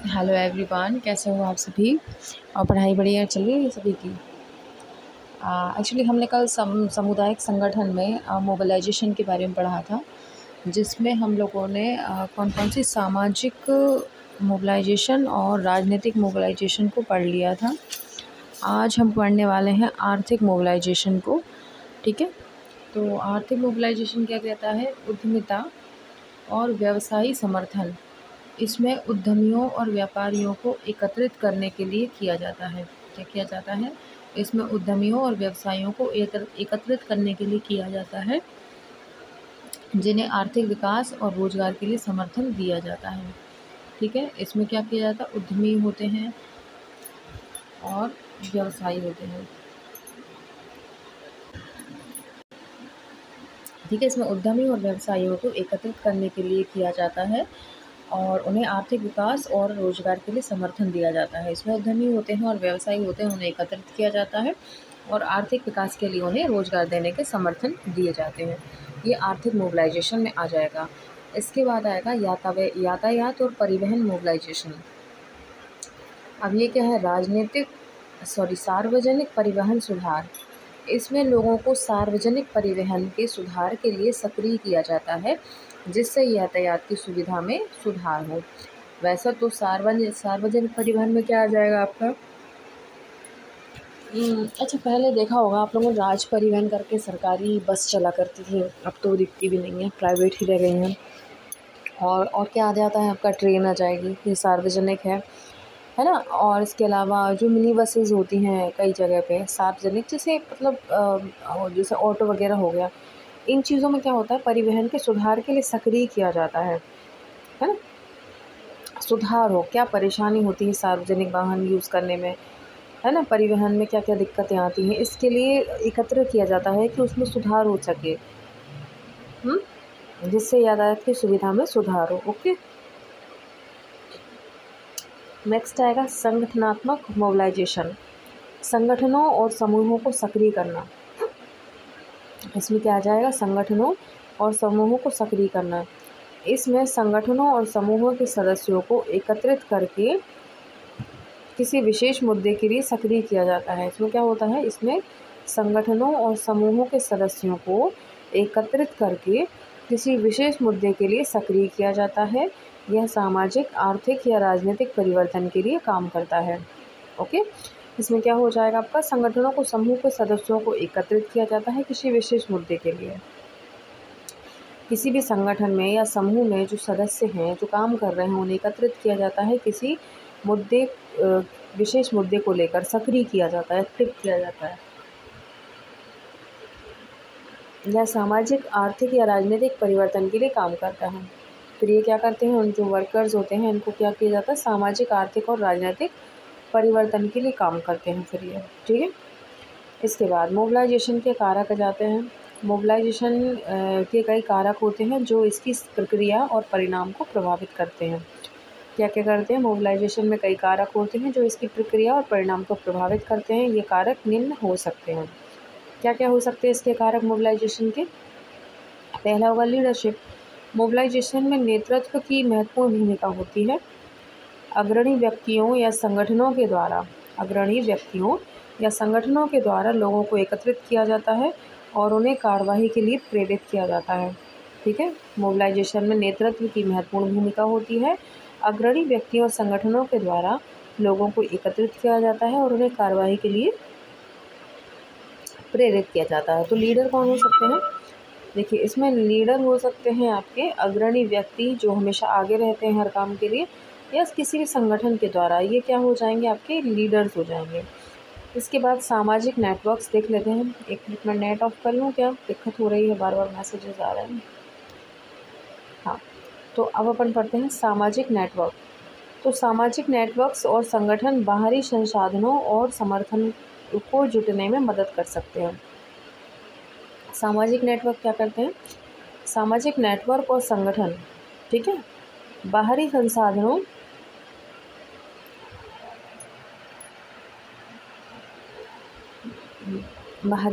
Hello everyone, कैसे हो आप सभी। और पढ़ाई बढ़िया चल रही है सभी की। एक्चुअली हमने कल सामुदायिक संगठन में मोबिलाइजेशन के बारे में पढ़ा था, जिसमें हम लोगों ने कौन कौन सी सामाजिक मोबिलाइजेशन और राजनीतिक मोबिलाइजेशन को पढ़ लिया था। आज हम पढ़ने वाले हैं आर्थिक मोबिलाइजेशन को। ठीक है, तो आर्थिक मोबिलाइजेशन क्या कहता है? उद्यमिता और व्यवसायी समर्थन। इसमें उद्यमियों और व्यापारियों को एकत्रित करने के लिए किया जाता है। क्या किया जाता है? इसमें उद्यमियों और व्यवसायियों को एकत्रित करने के लिए किया जाता है, जिन्हें आर्थिक विकास और रोजगार के लिए समर्थन दिया जाता है। ठीक है, इसमें क्या किया जाता है? उद्यमी होते हैं और व्यवसायी होते हैं। ठीक है, इसमें उद्यमी और व्यवसायियों को एकत्रित करने के लिए किया जाता है और उन्हें आर्थिक विकास और रोजगार के लिए समर्थन दिया जाता है। इसमें उद्यमी होते हैं और व्यवसायी होते हैं, उन्हें एकत्रित किया जाता है और आर्थिक विकास के लिए उन्हें रोजगार देने के समर्थन दिए जाते हैं। ये आर्थिक मोबिलाइजेशन में आ जाएगा। इसके बाद आएगा यातायात और परिवहन मोबिलाइजेशन। अब ये क्या है? सार्वजनिक परिवहन सुधार। इसमें लोगों को सार्वजनिक परिवहन के सुधार के लिए सक्रिय किया जाता है, जिससे यातायात की सुविधा में सुधार हो। वैसा तो सार्वजनिक परिवहन में क्या आ जाएगा आपका? अच्छा, पहले देखा होगा आप लोगों ने, राज परिवहन करके सरकारी बस चला करती थी। अब तो दिखती भी नहीं है, प्राइवेट ही रह गई हैं। और क्या आ जाता है आपका? ट्रेन आ जाएगी, ये सार्वजनिक है ना। और इसके अलावा जो मिनी बसेस होती हैं कई जगह पे सार्वजनिक, जैसे मतलब जैसे ऑटो वगैरह हो गया, इन चीज़ों में क्या होता है? परिवहन के सुधार के लिए सक्रिय किया जाता है ना। सुधार हो, क्या परेशानी होती है सार्वजनिक वाहन यूज़ करने में, है ना। परिवहन में क्या क्या दिक्कतें आती हैं, इसके लिए एकत्र किया जाता है कि उसमें सुधार हो सके, जिससे यातायात की सुविधा में सुधार हो। ओके, नेक्स्ट आएगा संगठनात्मक मोबिलाइजेशन। संगठनों और समूहों को सक्रिय करना। इसमें क्या आ जाएगा? संगठनों और समूहों को सक्रिय करना। इसमें संगठनों और समूहों के सदस्यों को एकत्रित करके किसी विशेष मुद्दे के लिए सक्रिय किया जाता है। इसमें क्या होता है? इसमें संगठनों और समूहों के सदस्यों को एकत्रित करके किसी विशेष मुद्दे के लिए सक्रिय किया जाता है। यह सामाजिक, आर्थिक या राजनीतिक परिवर्तन के लिए काम करता है। ओके, इसमें क्या हो जाएगा आपका? संगठनों को, समूह के सदस्यों को एकत्रित किया जाता है किसी विशेष मुद्दे के लिए। किसी भी संगठन में या समूह में जो सदस्य हैं, जो काम कर रहे हैं, उन्हें एकत्रित किया जाता है किसी मुद्दे, विशेष मुद्दे को लेकर सक्रिय किया जाता है, एक्टिव किया जाता है। यह सामाजिक, आर्थिक या राजनीतिक परिवर्तन के लिए काम करता है। फिर ये क्या करते हैं? उन जो वर्कर्स होते हैं, इनको क्या किया जाता है? सामाजिक, आर्थिक और राजनीतिक परिवर्तन के लिए काम करते हैं फिर ये। ठीक है, इसके बाद मोबिलाइजेशन के कारक आ जाते हैं। मोबिलाइजेशन के कई कारक होते हैं जो इसकी प्रक्रिया और परिणाम को प्रभावित करते हैं। क्या क्या करते हैं? मोबिलाइजेशन में कई कारक होते हैं जो इसकी प्रक्रिया और परिणाम को प्रभावित करते हैं। ये कारक निम्न हो सकते हैं। क्या क्या हो सकते हैं इसके कारक मोबिलाइजेशन के? पहला होगा लीडरशिप। मोबिलाइजेशन में नेतृत्व की महत्वपूर्ण भूमिका होती है। अग्रणी व्यक्तियों या संगठनों के द्वारा लोगों को एकत्रित किया जाता है और उन्हें कार्यवाही के लिए प्रेरित किया जाता है। ठीक है, मोबिलाइजेशन में नेतृत्व की महत्वपूर्ण भूमिका होती है। अग्रणी व्यक्तियों और संगठनों के द्वारा लोगों को एकत्रित किया जाता है और उन्हें कार्यवाही के लिए प्रेरित किया जाता है। तो लीडर कौन हो सकते हैं? देखिए, इसमें लीडर हो सकते हैं आपके अग्रणी व्यक्ति, जो हमेशा आगे रहते हैं हर काम के लिए, या किसी भी संगठन के द्वारा। ये क्या हो जाएंगे? आपके लीडर्स हो जाएंगे। इसके बाद सामाजिक नेटवर्क्स देख लेते हैं। एक मिनट में नेट ऑफ कर लूँ, क्या दिक्कत हो रही है? बार बार मैसेजेस आ रहे हैं। हाँ, तो अब अपन पढ़ते हैं सामाजिक नेटवर्क। तो सामाजिक नेटवर्क्स और संगठन बाहरी संसाधनों और समर्थन को जुटने में मदद कर सकते हैं। सामाजिक नेटवर्क क्या करते हैं? सामाजिक नेटवर्क और संगठन, ठीक है, बाहरी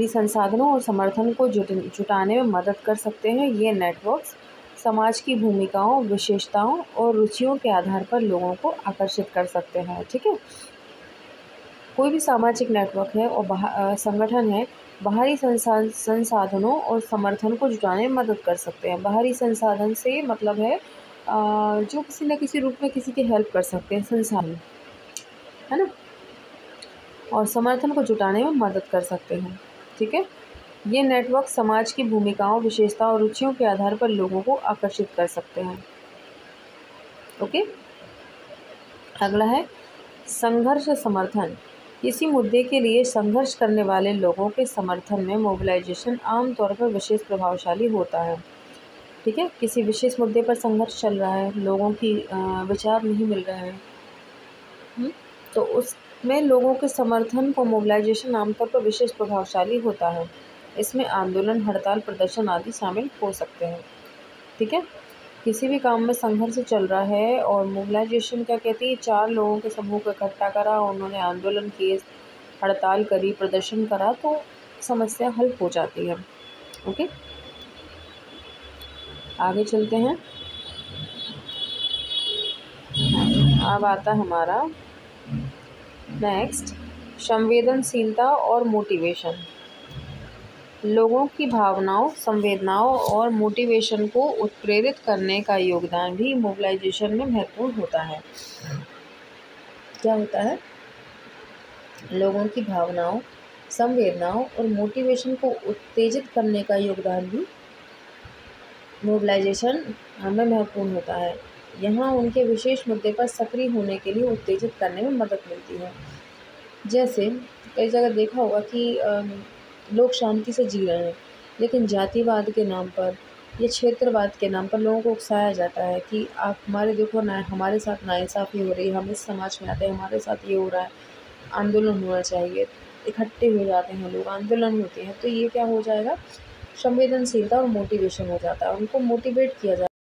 संसाधनों और समर्थन को जुटाने में मदद कर सकते हैं। ये नेटवर्क्स समाज की भूमिकाओं, विशेषताओं और रुचियों के आधार पर लोगों को आकर्षित कर सकते हैं। ठीक है, कोई भी सामाजिक नेटवर्क है और संगठन है, बाहरी संसाधनों और समर्थन को जुटाने में मदद कर सकते हैं। बाहरी संसाधन से मतलब है जो किसी न किसी रूप में किसी की हेल्प कर सकते हैं, संसाधन, है ना, और समर्थन को जुटाने में मदद कर सकते हैं। ठीक है, ये नेटवर्क समाज की भूमिकाओं, विशेषताओं और रुचियों के आधार पर लोगों को आकर्षित कर सकते हैं। ओके, अगला है संघर्ष समर्थन। किसी मुद्दे के लिए संघर्ष करने वाले लोगों के समर्थन में मोबिलाइजेशन आमतौर पर विशेष प्रभावशाली होता है। ठीक है, किसी विशेष मुद्दे पर संघर्ष चल रहा है, लोगों की विचार नहीं मिल रहे हैं, तो उसमें लोगों के समर्थन को मोबिलाइजेशन आमतौर पर विशेष प्रभावशाली होता है। इसमें आंदोलन, हड़ताल, प्रदर्शन आदि शामिल हो सकते हैं। ठीक है, किसी भी काम में संघर्ष चल रहा है और मोबिलाइजेशन क्या कहती है, 4 लोगों के समूह को इकट्ठा करा, उन्होंने आंदोलन किए, हड़ताल करी, प्रदर्शन करा, तो समस्या हल हो जाती है। ओके, आगे चलते हैं। अब आता है हमारा नेक्स्ट, संवेदनशीलता और मोटिवेशन। लोगों की भावनाओं, संवेदनाओं और मोटिवेशन को उत्प्रेरित करने का योगदान भी मोबिलाइजेशन में महत्वपूर्ण होता है। क्या होता है? लोगों की भावनाओं, संवेदनाओं और मोटिवेशन को उत्तेजित करने का योगदान भी मोबिलाइजेशन में महत्वपूर्ण होता है। यहाँ उनके विशेष मुद्दे पर सक्रिय होने के लिए उत्तेजित करने में मदद मिलती है। जैसे कई जगह देखा होगा कि लोग शांति से जी रहे हैं, लेकिन जातिवाद के नाम पर या क्षेत्रवाद के नाम पर लोगों को उकसाया जाता है कि आप हमारे देखो ना, हमारे साथ नाइंसाफ़ी हो रही है, हम इस समाज में आते हैं, हमारे साथ ये हो रहा है, आंदोलन होना चाहिए। इकट्ठे हो जाते हैं लोग, आंदोलन होते हैं, तो ये क्या हो जाएगा, संवेदनशीलता और मोटिवेशन हो जाता है, उनको मोटिवेट किया जाता है।